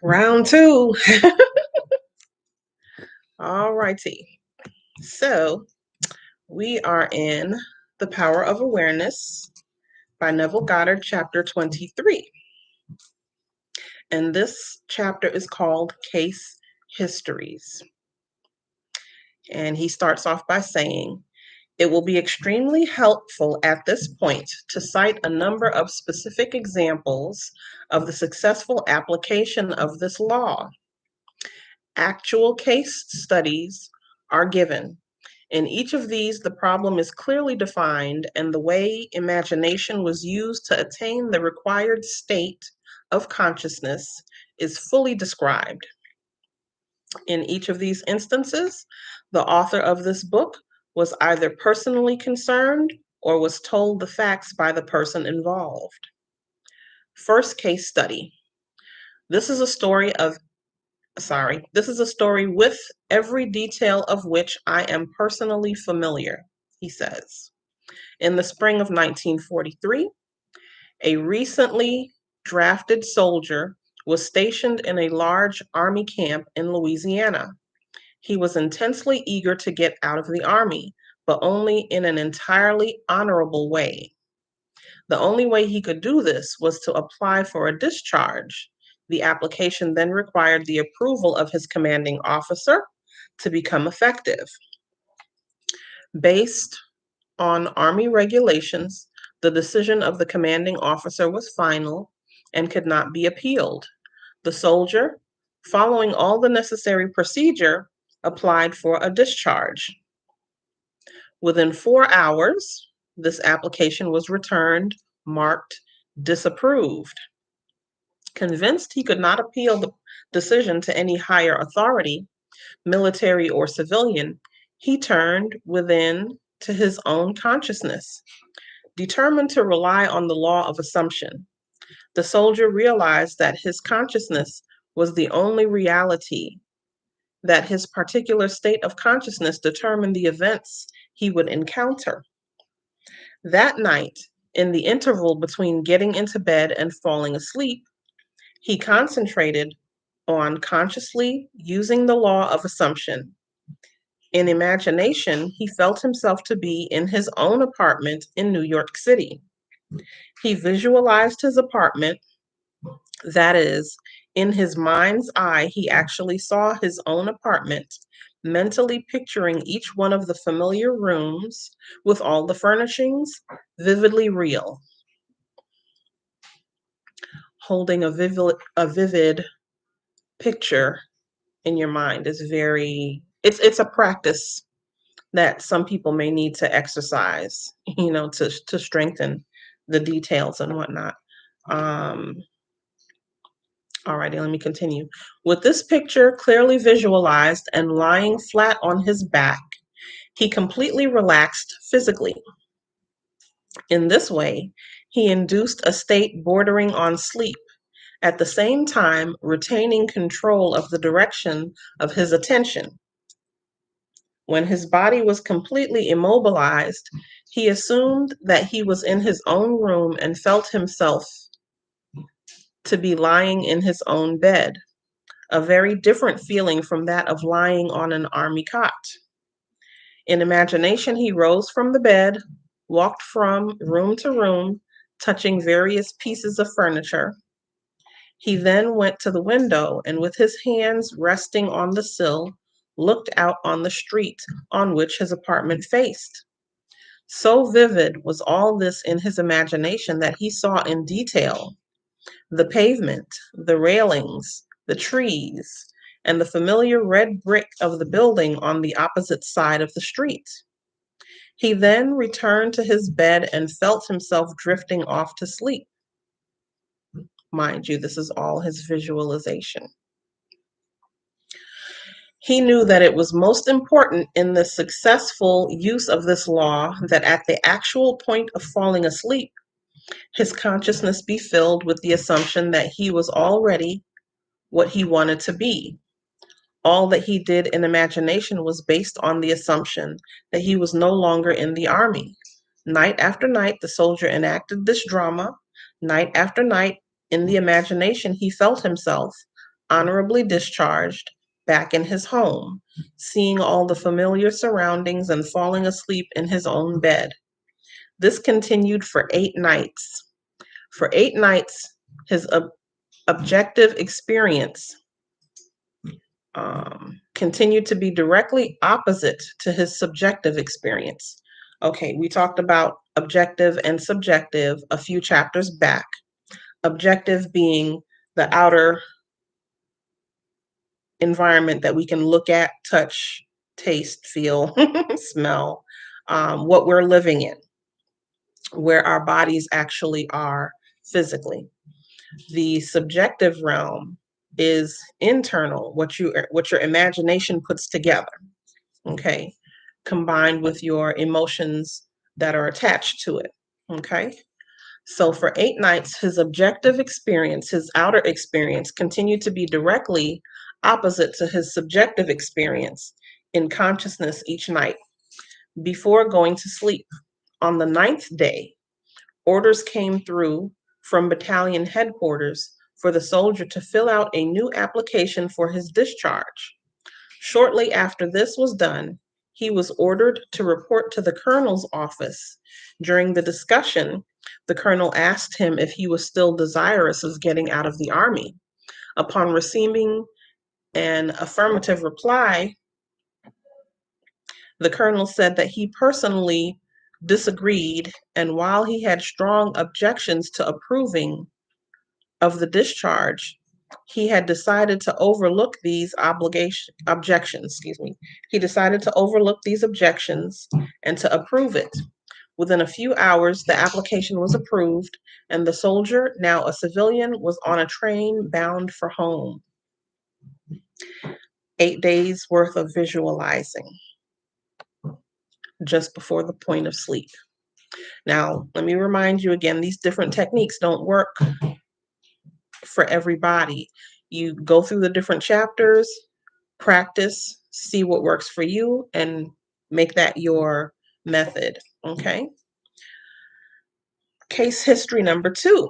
Round two. All righty. So we are in The Power of Awareness by Neville Goddard, chapter 23. And this chapter is called Case Histories. And he starts off by saying, it will be extremely helpful at this point to cite a number of specific examples of the successful application of this law. Actual case studies are given. In each of these, the problem is clearly defined and the way imagination was used to attain the required state of consciousness is fully described. In each of these instances, the author of this book was either personally concerned or was told the facts by the person involved. First case study. This is a story with every detail of which I am personally familiar, he says. In the spring of 1943, a recently drafted soldier was stationed in a large army camp in Louisiana. He was intensely eager to get out of the army, but only in an entirely honorable way. The only way he could do this was to apply for a discharge. The application then required the approval of his commanding officer to become effective. Based on Army regulations, the decision of the commanding officer was final and could not be appealed. The soldier, following all the necessary procedure, applied for a discharge. Within 4 hours, this application was returned, marked disapproved. Convinced he could not appeal the decision to any higher authority, military or civilian, he turned within to his own consciousness, determined to rely on the law of assumption. The soldier realized that his consciousness was the only reality, that his particular state of consciousness determined the events he would encounter. That night, in the interval between getting into bed and falling asleep, he concentrated on consciously using the law of assumption. In imagination, he felt himself to be in his own apartment in New York City. He visualized his apartment, that is, in his mind's eye, he actually saw his own apartment, mentally picturing each one of the familiar rooms with all the furnishings, vividly real. Holding a vivid picture in your mind is it's a practice that some people may need to exercise, to strengthen the details and whatnot. Alrighty, let me continue. With this picture clearly visualized and lying flat on his back, he completely relaxed physically. In this way, he induced a state bordering on sleep, at the same time retaining control of the direction of his attention. When his body was completely immobilized, he assumed that he was in his own room and felt himself to be lying in his own bed, a very different feeling from that of lying on an army cot. In imagination, he rose from the bed, walked from room to room, touching various pieces of furniture. He then went to the window and, with his hands resting on the sill, looked out on the street on which his apartment faced. So vivid was all this in his imagination that he saw in detail the pavement, the railings, the trees, and the familiar red brick of the building on the opposite side of the street. He then returned to his bed and felt himself drifting off to sleep. Mind you, this is all his visualization. He knew that it was most important in the successful use of this law that at the actual point of falling asleep, his consciousness be filled with the assumption that he was already what he wanted to be. All that he did in imagination was based on the assumption that he was no longer in the army. Night after night, the soldier enacted this drama. Night after night, in the imagination, he felt himself honorably discharged, back in his home, seeing all the familiar surroundings and falling asleep in his own bed. This continued for 8 nights. For 8 nights, his objective experience continued to be directly opposite to his subjective experience. Okay, we talked about objective and subjective a few chapters back. Objective being the outer environment that we can look at, touch, taste, feel, smell, what we're living in, where our bodies actually are physically. The subjective realm is internal, what your imagination puts together, okay, combined with your emotions that are attached to it, okay? So for 8 nights, his objective experience, his outer experience, continued to be directly opposite to his subjective experience in consciousness each night. Before going to sleep, on the 9th day, orders came through from battalion headquarters for the soldier to fill out a new application for his discharge. Shortly after this was done, he was ordered to report to the colonel's office. During the discussion, the colonel asked him if he was still desirous of getting out of the Army. Upon receiving an affirmative reply, the colonel said that he personally disagreed, and while he had strong objections to approving of the discharge, he had decided to overlook these objections. He decided to overlook these objections and to approve it. Within a few hours, the application was approved, and the soldier, now a civilian, was on a train bound for home. 8 days worth of visualizing just before the point of sleep. Now, let me remind you again, these different techniques don't work for everybody. You go through the different chapters, practice, see what works for you, and make that your method, okay? Case history number 2.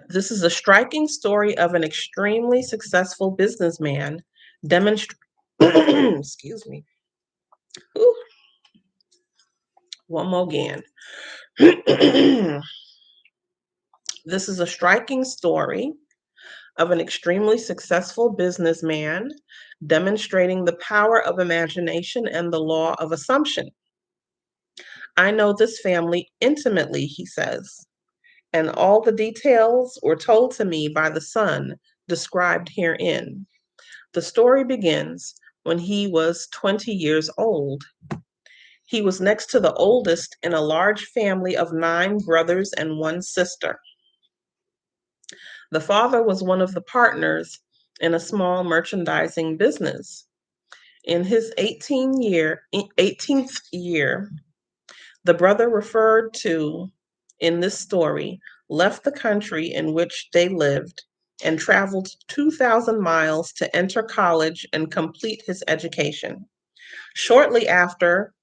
This is a striking story of an extremely successful businessman excuse me. Ooh, one more again. This is a striking story of an extremely successful businessman demonstrating the power of imagination and the law of assumption. I know this family intimately, he says, and all the details were told to me by the son described herein. The story begins when he was 20 years old. He was next to the oldest in a large family of 9 brothers and 1 sister. The father was one of the partners in a small merchandising business. In his 18th year, the brother referred to in this story left the country in which they lived and traveled 2,000 miles to enter college and complete his education. Shortly after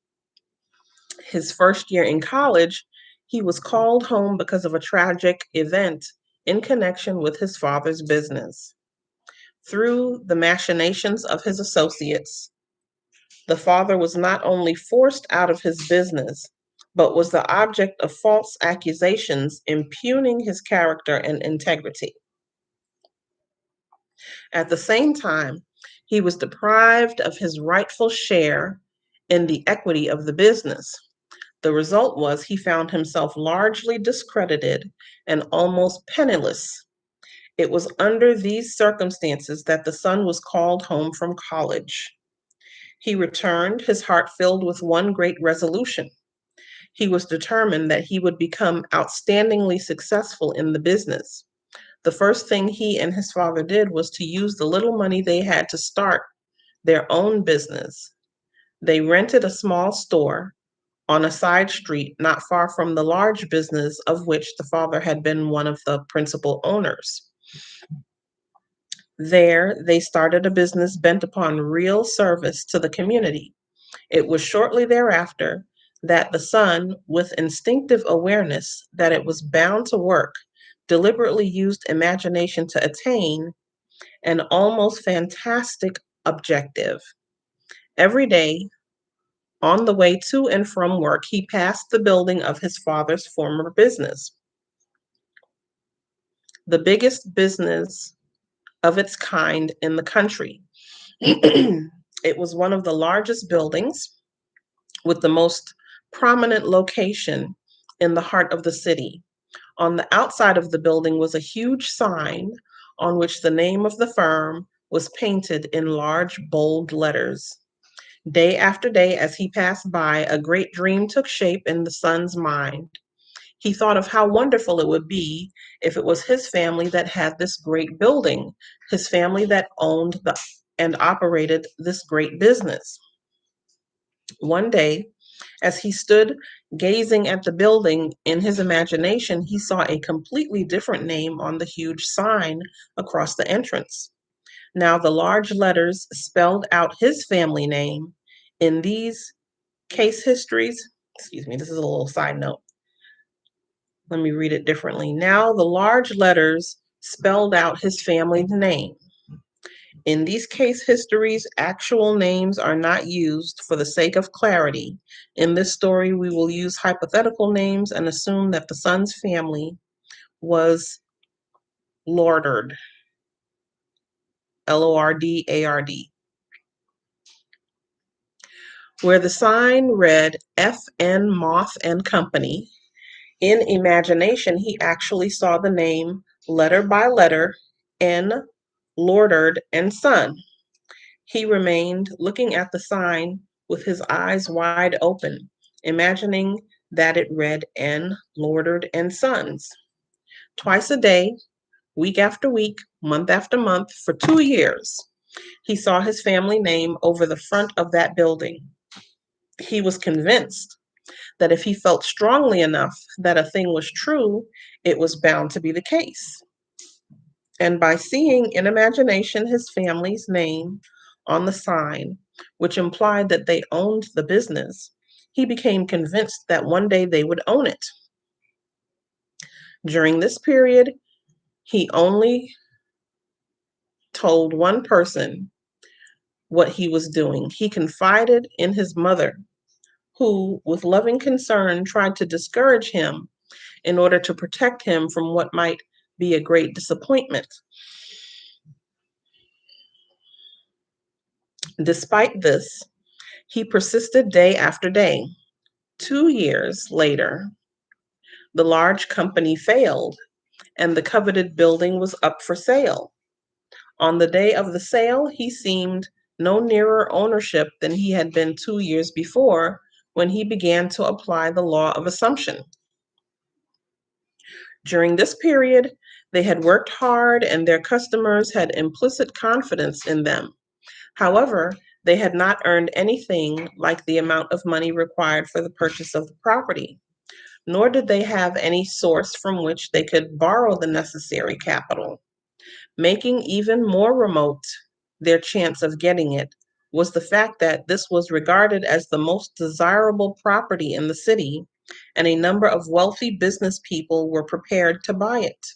his first year in college, he was called home because of a tragic event in connection with his father's business. Through the machinations of his associates, the father was not only forced out of his business, but was the object of false accusations impugning his character and integrity. At the same time, he was deprived of his rightful share in the equity of the business. The result was he found himself largely discredited and almost penniless. It was under these circumstances that the son was called home from college. He returned, his heart filled with one great resolution. He was determined that he would become outstandingly successful in the business. The first thing he and his father did was to use the little money they had to start their own business. They rented a small store on a side street not far from the large business of which the father had been one of the principal owners. There, they started a business bent upon real service to the community. It was shortly thereafter that the son, with instinctive awareness that it was bound to work, deliberately used imagination to attain an almost fantastic objective. Every day, on the way to and from work, he passed the building of his father's former business, the biggest business of its kind in the country. It was one of the largest buildings with the most prominent location in the heart of the city. On the outside of the building was a huge sign on which the name of the firm was painted in large, bold letters. Day after day, as he passed by, a great dream took shape in the son's mind. He thought of how wonderful it would be if it was his family that had this great building, his family that owned and operated this great business. One day, as he stood gazing at the building in his imagination, he saw a completely different name on the huge sign across the entrance. Now, the large letters spelled out his family name in these case histories. Excuse me, this is a little side note. Let me read it differently. Now, the large letters spelled out his family name. In these case histories, actual names are not used for the sake of clarity. In this story, we will use hypothetical names and assume that the son's family was Lordard, Lordard, where the sign read FN Moth and Company. In imagination, he actually saw the name letter by letter, N. Lordard and Son. He remained looking at the sign with his eyes wide open, imagining that it read N. Lordard and Sons. Twice a day, week after week, month after month, for 2 years, he saw his family name over the front of that building. He was convinced that if he felt strongly enough that a thing was true, it was bound to be the case. And by seeing in imagination his family's name on the sign, which implied that they owned the business, he became convinced that one day they would own it. During this period, he only told one person what he was doing. He confided in his mother, who, with loving concern, tried to discourage him in order to protect him from what might be a great disappointment. Despite this, he persisted day after day. 2 years later, the large company failed and the coveted building was up for sale. On the day of the sale, he seemed no nearer ownership than he had been 2 years before when he began to apply the law of assumption. During this period, they had worked hard and their customers had implicit confidence in them. However, they had not earned anything like the amount of money required for the purchase of the property, nor did they have any source from which they could borrow the necessary capital. Making even more remote their chance of getting it was the fact that this was regarded as the most desirable property in the city, and a number of wealthy business people were prepared to buy it.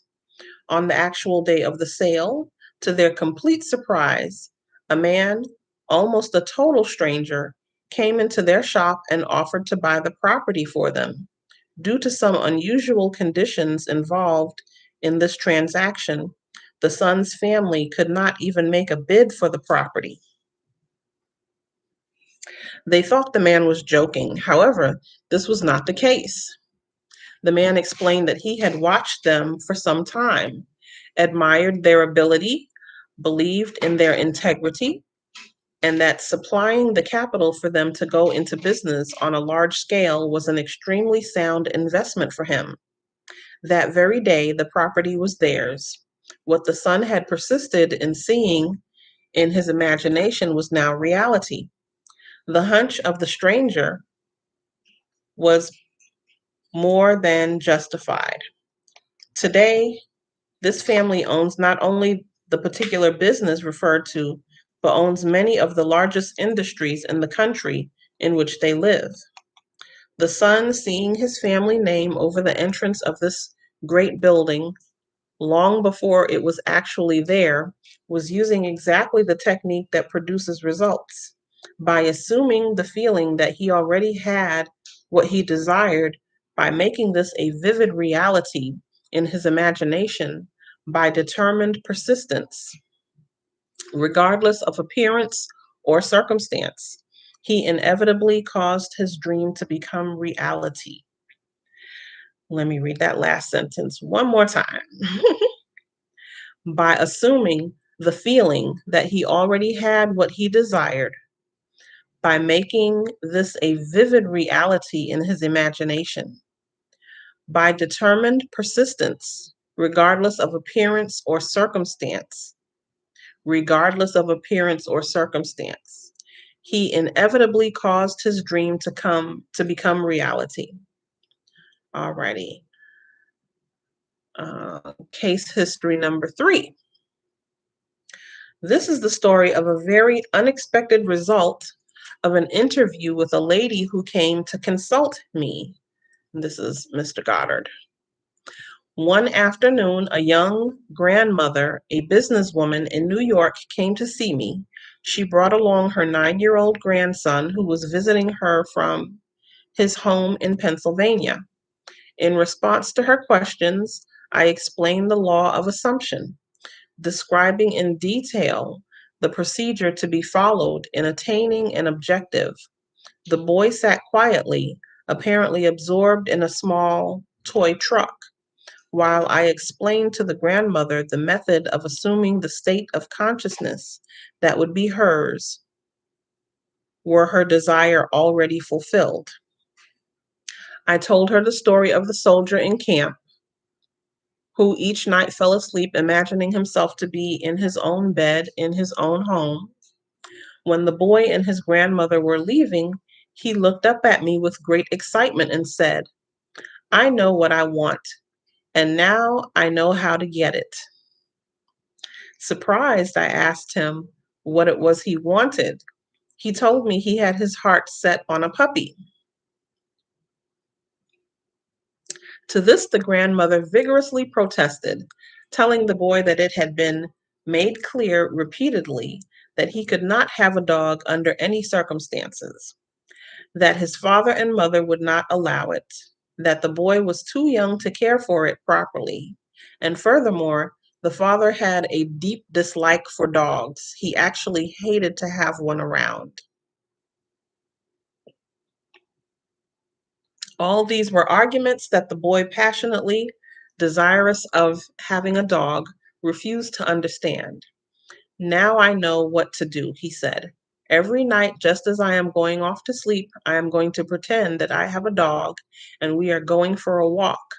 On the actual day of the sale, to their complete surprise, a man, almost a total stranger, came into their shop and offered to buy the property for them. Due to some unusual conditions involved in this transaction, the son's family could not even make a bid for the property. They thought the man was joking. However, this was not the case. The man explained that he had watched them for some time, admired their ability, believed in their integrity, and that supplying the capital for them to go into business on a large scale was an extremely sound investment for him. That very day, the property was theirs. What the son had persisted in seeing in his imagination was now reality. The hunch of the stranger was more than justified. Today, this family owns not only the particular business referred to, but owns many of the largest industries in the country in which they live. The son, seeing his family name over the entrance of this great building, long before it was actually there, was using exactly the technique that produces results. By assuming the feeling that he already had what he desired, by making this a vivid reality in his imagination, by determined persistence, regardless of appearance or circumstance, he inevitably caused his dream to become reality. Let me read that last sentence one more time. By assuming the feeling that he already had what he desired, by making this a vivid reality in his imagination, by determined persistence, regardless of appearance or circumstance, he inevitably caused his dream to become reality. Alrighty. Case history number 3. This is the story of a very unexpected result of an interview with a lady who came to consult me. This is Mr. Goddard. One afternoon, a young grandmother, a businesswoman in New York, came to see me. She brought along her 9-year-old grandson who was visiting her from his home in Pennsylvania. In response to her questions, I explained the law of assumption, describing in detail the procedure to be followed in attaining an objective. The boy sat quietly, apparently absorbed in a small toy truck, while I explained to the grandmother the method of assuming the state of consciousness that would be hers were her desire already fulfilled. I told her the story of the soldier in camp who each night fell asleep imagining himself to be in his own bed in his own home. When the boy and his grandmother were leaving, he looked up at me with great excitement and said, "I know what I want, and now I know how to get it." Surprised, I asked him what it was he wanted. He told me he had his heart set on a puppy. To this, the grandmother vigorously protested, telling the boy that it had been made clear repeatedly that he could not have a dog under any circumstances, that his father and mother would not allow it, that the boy was too young to care for it properly, and furthermore, the father had a deep dislike for dogs. He actually hated to have one around. All these were arguments that the boy, passionately desirous of having a dog, refused to understand. "Now I know what to do," he said. "Every night, just as I am going off to sleep, I am going to pretend that I have a dog and we are going for a walk."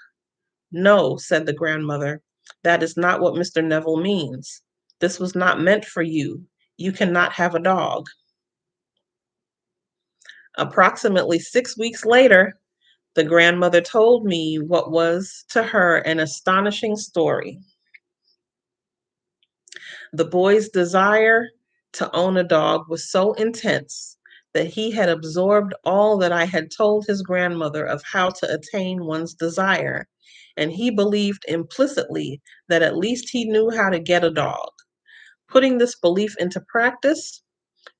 "No," said the grandmother, "that is not what Mr. Neville means. This was not meant for you. You cannot have a dog." Approximately 6 weeks later, the grandmother told me what was to her an astonishing story. The boy's desire to own a dog was so intense that he had absorbed all that I had told his grandmother of how to attain one's desire, and he believed implicitly that at least he knew how to get a dog. Putting this belief into practice,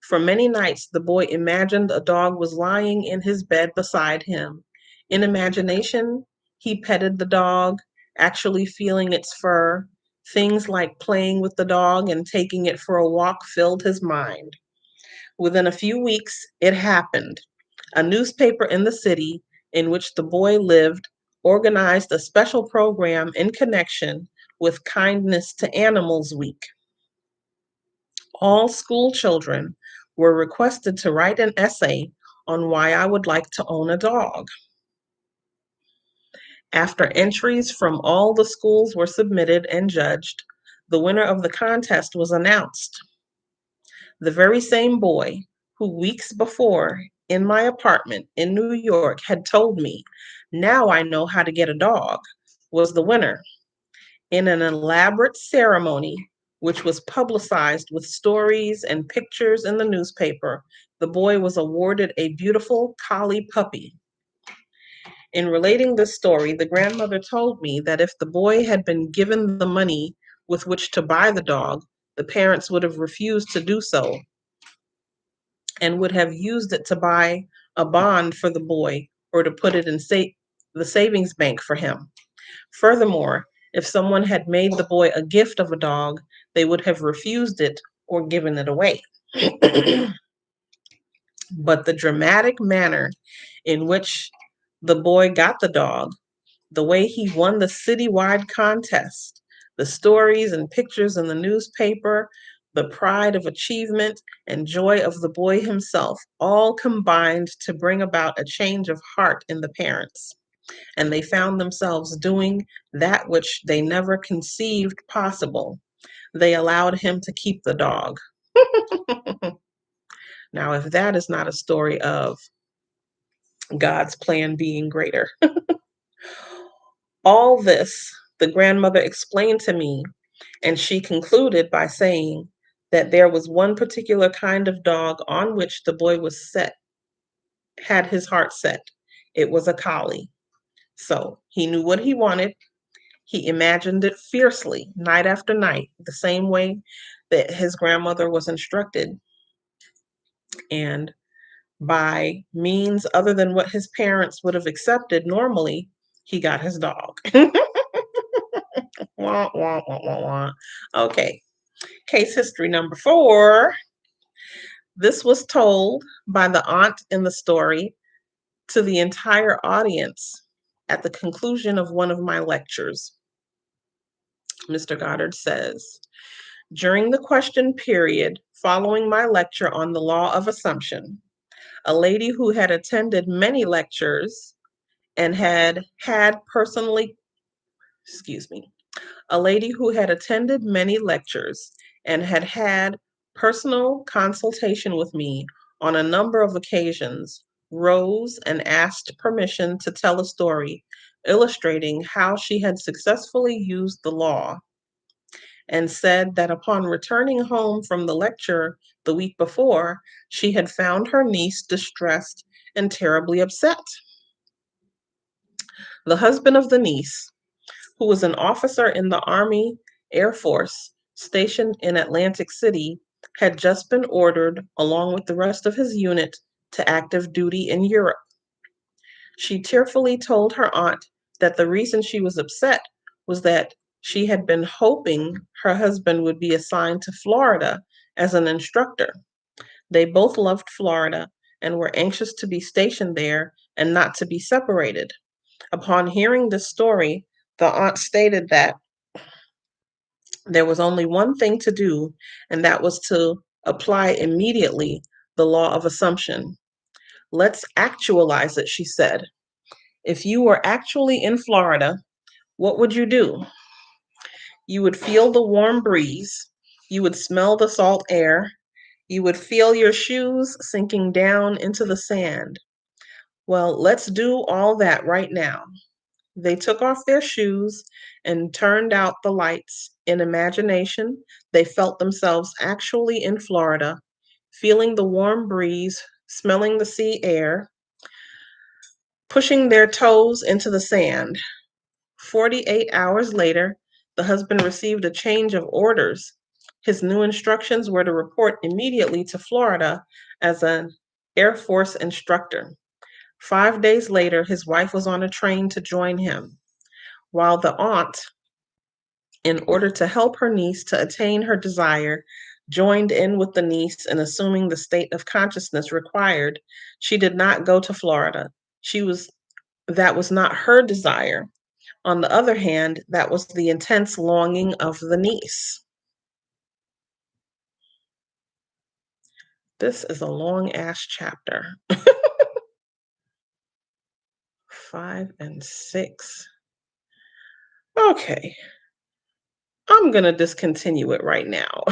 for many nights the boy imagined a dog was lying in his bed beside him. In imagination, he petted the dog, actually feeling its fur. Things like playing with the dog and taking it for a walk filled his mind. Within a few weeks, it happened. A newspaper in the city in which the boy lived organized a special program in connection with Kindness to Animals Week. All school children were requested to write an essay on why I would like to own a dog. After entries from all the schools were submitted and judged, the winner of the contest was announced. The very same boy who weeks before in my apartment in New York had told me, "Now I know how to get a dog," was the winner. In an elaborate ceremony, which was publicized with stories and pictures in the newspaper, the boy was awarded a beautiful collie puppy. In relating this story, the grandmother told me that if the boy had been given the money with which to buy the dog, the parents would have refused to do so and would have used it to buy a bond for the boy or to put it in the savings bank for him. Furthermore, if someone had made the boy a gift of a dog, they would have refused it or given it away. But the dramatic manner in which the boy got the dog, the way he won the citywide contest, the stories and pictures in the newspaper, the pride of achievement and joy of the boy himself, all combined to bring about a change of heart in the parents. And they found themselves doing that which they never conceived possible. They allowed him to keep the dog. Now, if that is not a story of God's plan being greater. All this, the grandmother explained to me, and she concluded by saying that there was one particular kind of dog on which the boy had his heart set. It was a collie. So he knew what he wanted. He imagined it fiercely, night after night, the same way that his grandmother was instructed. And by means other than what his parents would have accepted normally, he got his dog. Wah, wah, wah, wah, wah. Okay, case history number 4. This was told by the aunt in the story to the entire audience at the conclusion of one of my lectures. Mr. Goddard says, during the question period following my lecture on the law of assumption, a lady who had attended many lectures and a lady who had attended many lectures and had personal consultation with me on a number of occasions, rose and asked permission to tell a story illustrating how she had successfully used the law, and said that upon returning home from the lecture the week before, she had found her niece distressed and terribly upset. The husband of the niece, who was an officer in the Army Air Force stationed in Atlantic City, had just been ordered, along with the rest of his unit, to active duty in Europe. She tearfully told her aunt that the reason she was upset was that she had been hoping her husband would be assigned to Florida as an instructor. They both loved Florida and were anxious to be stationed there and not to be separated. Upon hearing this story, the aunt stated that there was only one thing to do, and that was to apply immediately the law of assumption. Let's actualize it, she said. If you were actually in Florida, what would you do? You would feel the warm breeze. You would smell the salt air. You would feel your shoes sinking down into the sand. Well, let's do all that right now. They took off their shoes and turned out the lights. In imagination, they felt themselves actually in Florida, feeling the warm breeze, smelling the sea air, pushing their toes into the sand. 48 hours later, the husband received a change of orders. His new instructions were to report immediately to Florida as an Air Force instructor. 5 days later, his wife was on a train to join him, while the aunt, in order to help her niece to attain her desire, joined in with the niece in assuming the state of consciousness required. She did not go to Florida. That was not her desire. On the other hand, that was the intense longing of the niece. This is a long ass chapter. 5 and 6. Okay, I'm going to discontinue it right now.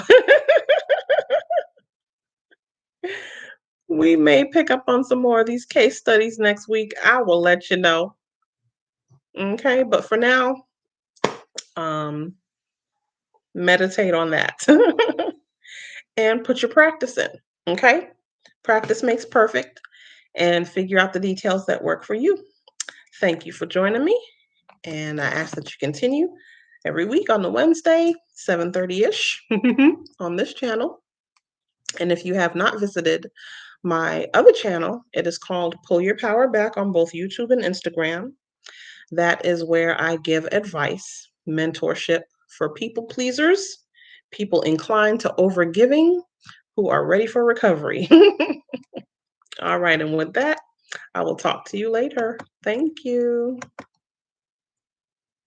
We may pick up on some more of these case studies next week. I will let you know. Okay, but for now, meditate on that and put your practice in. Okay, practice makes perfect, and figure out the details that work for you. Thank you for joining me, and I ask that you continue every week on the Wednesday, 7:30-ish on this channel. And if you have not visited my other channel, it is called Pull Your Power Back on both YouTube and Instagram. That is where I give advice, mentorship for people pleasers, people inclined to overgiving, who are ready for recovery. All right, and with that, I will talk to you later. Thank you.